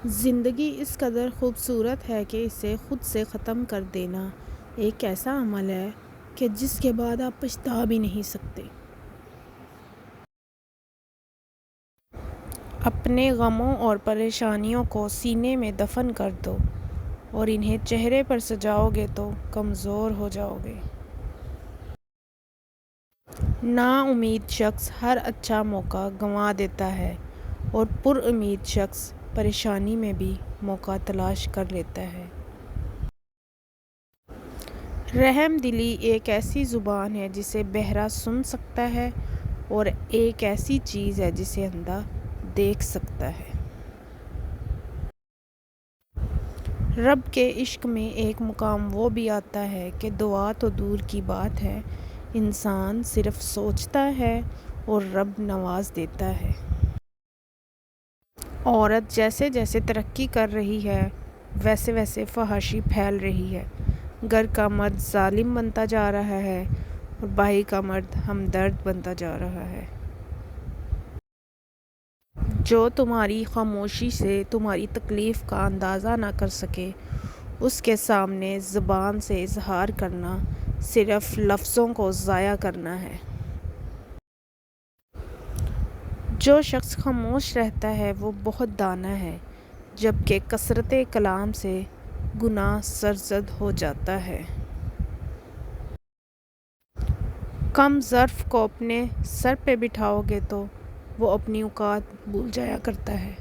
زندگی اس قدر خوبصورت ہے کہ اسے خود سے ختم کر دینا ایک ایسا عمل ہے کہ جس کے بعد آپ پچھتا بھی نہیں سکتے۔ اپنے غموں اور پریشانیوں کو سینے میں دفن کر دو اور انہیں چہرے پر سجاؤ گے تو کمزور ہو جاؤ گے۔ نا امید شخص ہر اچھا موقع گنوا دیتا ہے اور پر امید شخص پریشانی میں بھی موقع تلاش کر لیتا ہے۔ رحم دلی ایک ایسی زبان ہے جسے بہرا سن سکتا ہے اور ایک ایسی چیز ہے جسے اندھا دیکھ سکتا ہے۔ رب کے عشق میں ایک مقام وہ بھی آتا ہے کہ دعا تو دور کی بات ہے، انسان صرف سوچتا ہے اور رب نواز دیتا ہے۔ عورت جیسے جیسے ترقی کر رہی ہے ویسے ویسے فحاشی پھیل رہی ہے۔ گھر کا مرد ظالم بنتا جا رہا ہے اور باہر کا مرد ہمدرد بنتا جا رہا ہے۔ جو تمہاری خاموشی سے تمہاری تکلیف کا اندازہ نہ کر سکے اس کے سامنے زبان سے اظہار کرنا صرف لفظوں کو ضائع کرنا ہے۔ جو شخص خاموش رہتا ہے وہ بہت دانا ہے جبکہ کثرت کلام سے گناہ سرزد ہو جاتا ہے۔ کم ظرف کو اپنے سر پہ بٹھاؤ گے تو وہ اپنی اوقات بھول جایا کرتا ہے۔